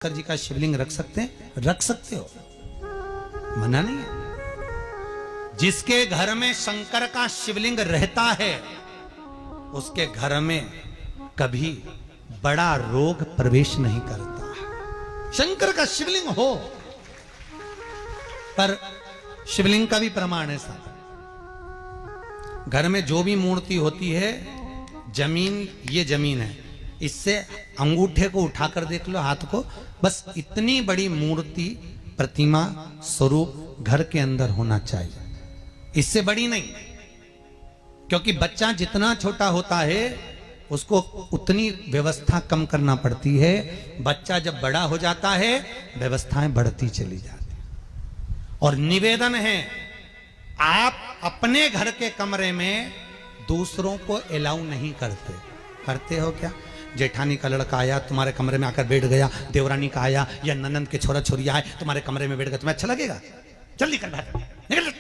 शंकर जी का शिवलिंग रख सकते हैं? रख सकते हो, मना नहीं है। जिसके घर में शंकर का शिवलिंग रहता है उसके घर में कभी बड़ा रोग प्रवेश नहीं करता। शंकर का शिवलिंग हो, पर शिवलिंग का भी प्रमाण है साहब। घर में जो भी मूर्ति होती है, जमीन ये जमीन है, इससे अंगूठे को उठाकर देख लो, हाथ को, बस इतनी बड़ी मूर्ति, प्रतिमा, स्वरूप घर के अंदर होना चाहिए, इससे बड़ी नहीं। क्योंकि बच्चा जितना छोटा होता है उसको उतनी व्यवस्था कम करना पड़ती है। बच्चा जब बड़ा हो जाता है व्यवस्थाएं बढ़ती चली जाती। और निवेदन है, आप अपने घर के कमरे में दूसरों को अलाउ नहीं करते। करते हो क्या? जेठानी का लड़का आया तुम्हारे कमरे में आकर बैठ गया, देवरानी का आया या ननंद के छोरा छोरिया है तुम्हारे कमरे में बैठ गया, तुम्हें अच्छा लगेगा? जल्दी कर निकल।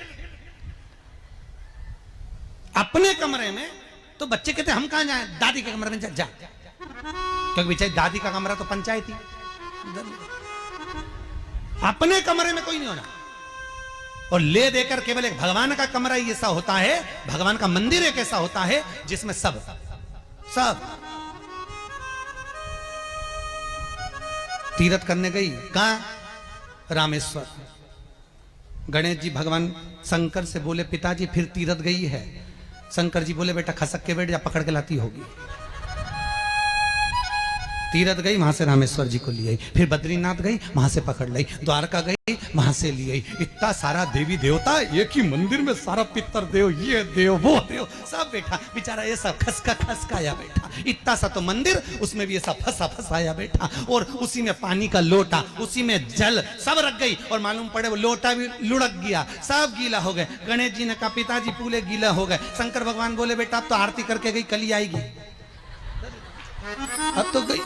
अपने कमरे में तो बच्चे कहते हम कहां जाएं? दादी के कमरे में जा। क्योंकि बेचारी दादी का कमरा तो पंचायती। अपने कमरे में कोई नहीं होना। और ले देकर केवल एक भगवान का कमरा ही ऐसा होता है, भगवान का मंदिर एक ऐसा होता है जिसमें सब तीर्थ करने गई। कहां? रामेश्वर। गणेश जी भगवान शंकर से बोले पिताजी फिर तीर्थ गई है। शंकर जी बोले बेटा खसक के बैठ जा, पकड़ के लाती होगी। तीर्थ गई, वहां से रामेश्वर जी को ले आई, फिर बद्रीनाथ गई, वहां से पकड़ लाई, द्वारका गई, वहां से ले आई। इतना सारा देवी देवता एक ही मंदिर में, सारा पितर देव, ये देव वो देव सब बैठा। बेचारा ये सब खसकाया बैठा। इतना सा तो मंदिर, उसमें भी ऐसा फंसाया बैठा। और उसी में पानी का लोटा, उसी में जल सब रख गई। और मालूम पड़े वो लोटा भी लुढ़क गया, सब गीला हो गए। गणेश जी ने कहा पिताजी पूरे गीला हो गए। शंकर भगवान बोले बेटा अब तो आरती करके गई, कल ही आएगी। अब तो गई।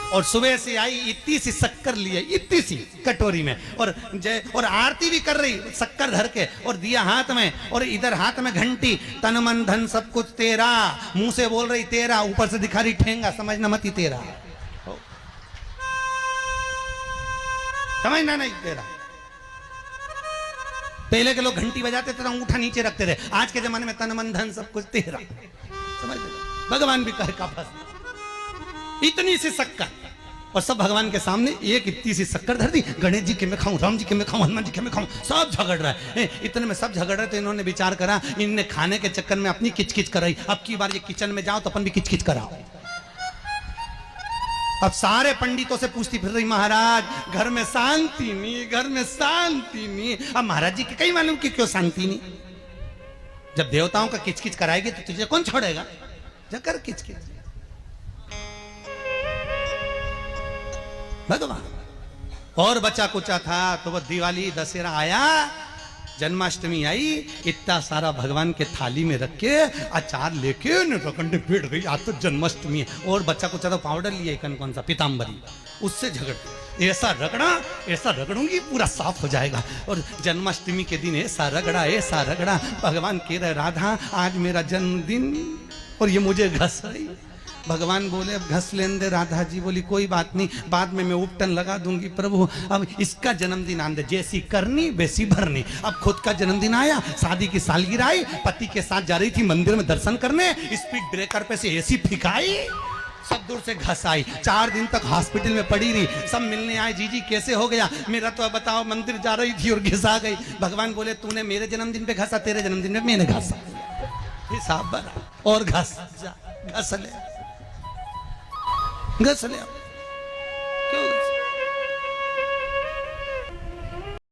और सुबह से आई, इतनी सी शक्कर लिए, इतनी सी कटोरी में, और आरती भी कर रही शक्कर धर के, और दिया हाथ में, और इधर हाथ में घंटी, तन मन धन सब कुछ तेरा, मुंह से बोल रही तेरा, ऊपर से दिखा रही ठेंगा, समझना मत ही तेरा, समझना नहीं तेरा। पहले के लोग घंटी बजाते थे, अंगूठा नीचे रखते थे। आज के जमाने में तन मन धन सब कुछ तेरा, समझ लो। भगवान भी कहे का फंस, इतनी सी शक्कर, और सब भगवान के सामने एक इतनी सी शक्कर धर दी। गणेश जी के मैं खाऊं, राम जी के मैं खाऊं, हनुमान जी के मैं खाऊं, सब झगड़ रहा है। इतने में सब झगड़ रहे, तो इन्होंने विचार करा, इनने खाने के चक्कर में अपनी किचकिच कराई। अब की बार ये किचन में जाओ तो अपन भी किचकिच कराओ। अब सारे पंडितों से पूछती फिर रही, महाराज घर में शांति नहीं, घर में शांति नहीं। अब महाराज जी के कहीं मालूम कि क्यों शांति नहीं? जब देवताओं का किचकिच कराएगी तो तुझे कौन छोड़ेगा? जकर किचकिच भगवान। और बचा कुचा था तो वो दिवाली दशहरा आया, जन्माष्टमी आई, इतना सारा भगवान के थाली में रख के अचार लेके रखंडे बैठ गई। आज तो जन्माष्टमी है। और बच्चा कुचा तो पाउडर लिया, कौन सा पीताम्बरी, उससे झगड़ती, ऐसा रगड़ूंगी पूरा साफ हो जाएगा। और जन्माष्टमी के दिन ऐसा रगड़ा। भगवान कह रहे राधा आज मेरा जन्मदिन और ये मुझे घस रही। भगवान बोले अब घस लेने दे। राधा जी बोली कोई बात नहीं, बाद में मैं उपटन लगा दूंगी प्रभु। अब इसका जन्मदिन आने दे, जैसी करनी वैसी भरनी। अब खुद का जन्मदिन आया, शादी की सालगिरह आई, पति के साथ जा रही थी मंदिर में दर्शन करने, स्पीड ब्रेकर पे से ऐसी फिकाई, सब दूर से घस आई। 4 दिन तक हॉस्पिटल में पड़ी रही। सब मिलने आए, जीजी कैसे हो गया? मेरा तो बताओ, मंदिर जा रही थी और घिसा गई। भगवान बोले तूने मेरे जन्मदिन पे घसा, तेरे जन्मदिन में मैंने घसा, हिसाब बना। और घस ले।